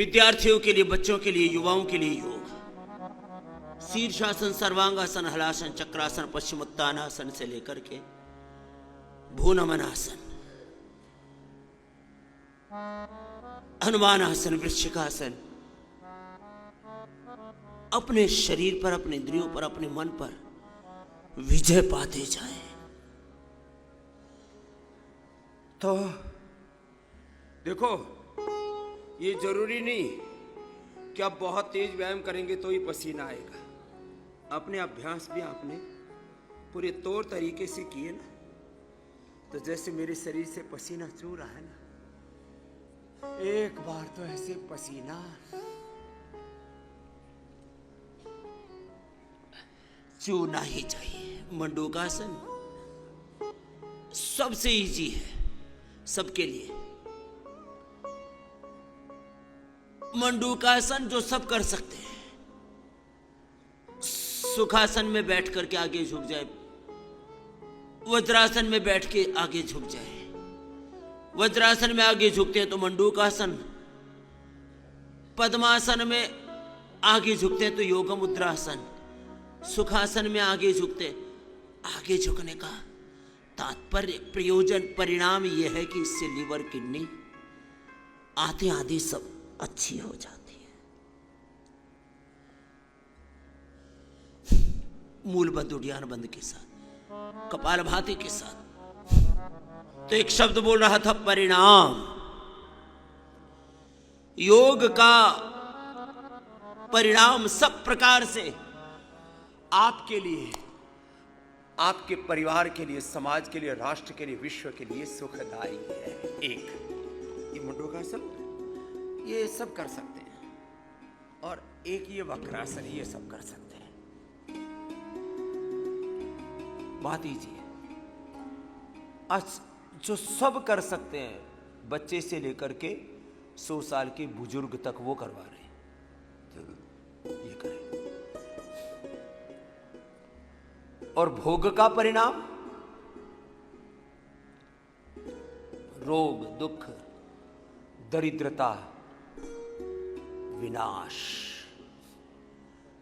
विद्यार्थियों के लिए, बच्चों के लिए, युवाओं के लिए योग। शीर्षासन, सर्वांगासन, हलासन, चक्रासन, पश्चिमोत्तानासन से लेकर के भूनमनासन, हनुमानासन, वृश्चिकासन, अपने शरीर पर, अपने इंद्रियों पर, अपने मन पर विजय पाते जाए। तो देखो, ये जरूरी नहीं कि आप बहुत तेज व्यायाम करेंगे तो ही पसीना आएगा। अपने अभ्यास भी आपने पूरे तौर तरीके से किए ना, तो जैसे मेरे शरीर से पसीना चू रहा है ना, एक बार तो ऐसे पसीना चूना ही चाहिए। मंडूकासन सबसे इजी है सबके लिए। मंडूकासन जो सब कर सकते हैं। सुखासन में बैठ करके आगे झुक जाए, वज्रासन में बैठ के आगे झुक जाए। वज्रासन में आगे झुकते हैं तो मंडूकासन, पद्मासन में आगे झुकते हैं तो योग मुद्रासन, सुखासन में आगे झुकते। आगे झुकने का तात्पर्य, प्रयोजन, परिणाम यह है कि इससे लीवर, किडनी आते आदि सब अच्छी हो जाती है। मूलबद्ध उड्डयन बंद के साथ, कपालभाति के साथ। तो एक शब्द बोल रहा था, परिणाम। योग का परिणाम सब प्रकार से आपके लिए, आपके परिवार के लिए, समाज के लिए, राष्ट्र के लिए, विश्व के लिए सुखदायी है। एक ये मुंडूकासन, ये सब कर सकते हैं, और एक ये वक्रासन, ये सब कर सकते हैं। बात कीजिए, आज जो सब कर सकते हैं, बच्चे से लेकर के 100 साल के बुजुर्ग तक, वो करवा रहे हैं। जरूर ये करें। और भोग का परिणाम, रोग, दुख, दरिद्रता, विनाश।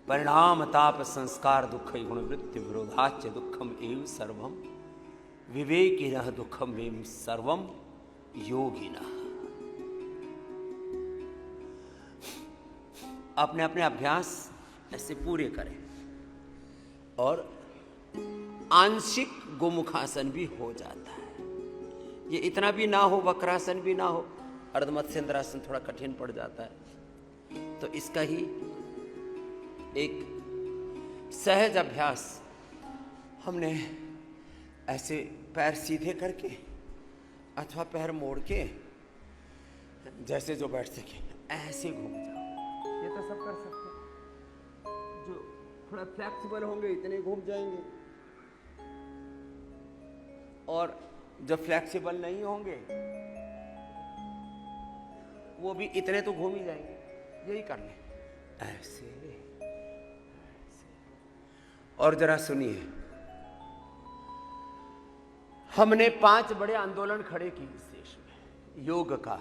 परिणाम ताप संस्कार दुख गुण वृत्ति विरोधाच दुखम एव सर्वम विवेकिनः दुखम एव सर्वम योगिनः। अपने अपने अभ्यास ऐसे पूरे करें, और आंशिक गोमुखासन भी हो जाता है। ये इतना भी ना हो, वक्रासन भी ना हो, अर्धमत्स्येंद्रासन थोड़ा कठिन पड़ जाता है। तो इसका ही एक सहज अभ्यास हमने ऐसे पैर सीधे करके अथवा पैर मोड़ के, जैसे जो बैठ सके ऐसे घूम जाओ। ये तो सब कर सकते हैं। जो थोड़ा फ्लेक्सिबल होंगे इतने घूम जाएंगे, और जो फ्लेक्सिबल नहीं होंगे वो भी इतने तो घूम ही जाएंगे। यही कर लें ऐसे। और जरा सुनिए, हमने 5 बड़े आंदोलन खड़े किए इस देश में। योग का,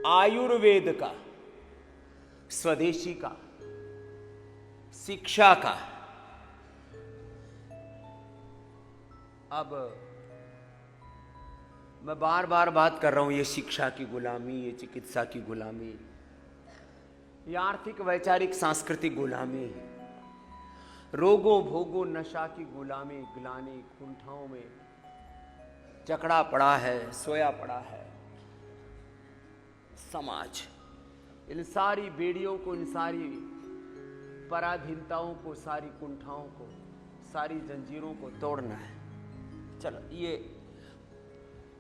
आयुर्वेद का, स्वदेशी का, शिक्षा का। अब मैं बार बार बात कर रहा हूं, ये शिक्षा की गुलामी, ये चिकित्सा की गुलामी, ये आर्थिक, वैचारिक, सांस्कृतिक गुलामी, रोगों भोगों नशा की गुलामी, ग्लानि, कुंठाओं में जकड़ा पड़ा है, सोया पड़ा है समाज। इन सारी बेड़ियों को, इन सारी पराधीनताओं को, सारी कुंठाओं को, सारी जंजीरों को तोड़ना है। चलो, ये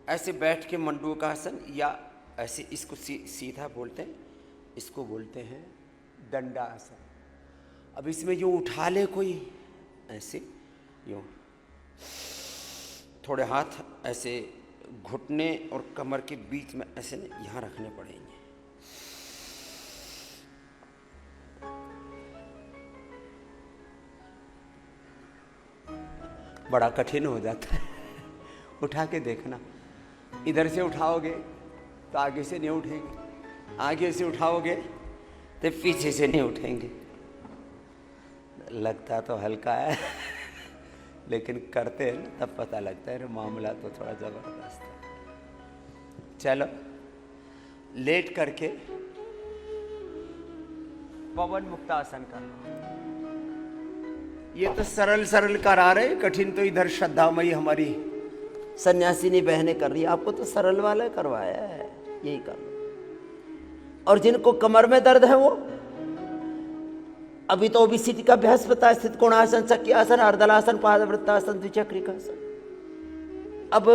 ऐसे बैठ के मंडूकासन, या ऐसे इसको सीधा बोलते हैं, इसको बोलते हैं दंडासन। अब इसमें यूं उठा ले कोई, ऐसे यूं थोड़े हाथ ऐसे घुटने और कमर के बीच में ऐसे यहाँ रखने पड़ेंगे। बड़ा कठिन हो जाता है, उठा के देखना। इधर से उठाओगे तो आगे से नहीं उठेगी, आगे से उठाओगे तो पीछे से नहीं उठेंगे। लगता तो हल्का है लेकिन करते हैं ना तब पता लगता है मामला तो थोड़ा जबरदस्त है। चलो लेट करके पवन मुक्तासन करना। ये तो सरल सरल करा रहे, कठिन तो इधर श्रद्धामयी हमारी सन्यासिनी बहनें कर रही है। आपको तो सरल वाला करवाया है, यही करना। और जिनको कमर में दर्द है वो अभी तो ओबेसिटी का अभ्यास बताया, स्थित कोणासन, शक्यासन, अर्धलासन, पादवृत्तासन, द्विचक्रिकासन। अब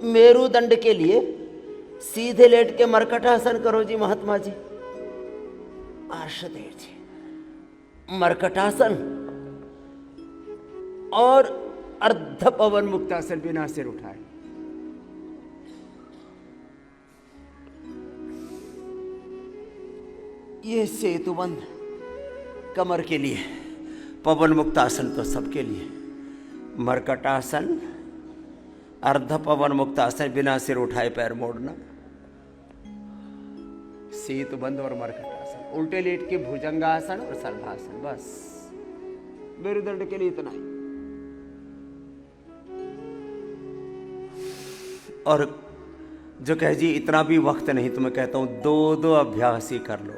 मेरुदंड के लिए सीधे लेट के मरकटासन करो जी महात्मा जी, आर्षदेव जी। मरकटासन और अर्ध पवन मुक्तासन बिना सिर उठाए। ये सेतुबंध कमर के लिए, पवन मुक्तासन तो सबके लिए। मरकटासन, अर्ध पवन मुक्तासन बिना सिर उठाए पैर मोड़ना, सेतुबंध और मरकटासन। उल्टे लेट के भुजंगासन और सर्वासन, बस मेरुदंड के लिए इतना ही। और जो कहे जी इतना भी वक्त नहीं, तो मैं कहता हूं 2-2 अभ्यास ही कर लो।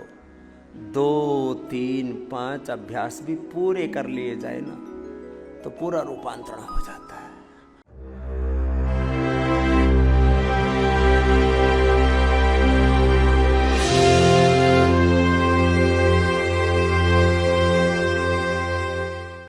2, 3, 5 अभ्यास भी पूरे कर लिए जाए ना तो पूरा रूपांतरण हो जाता है।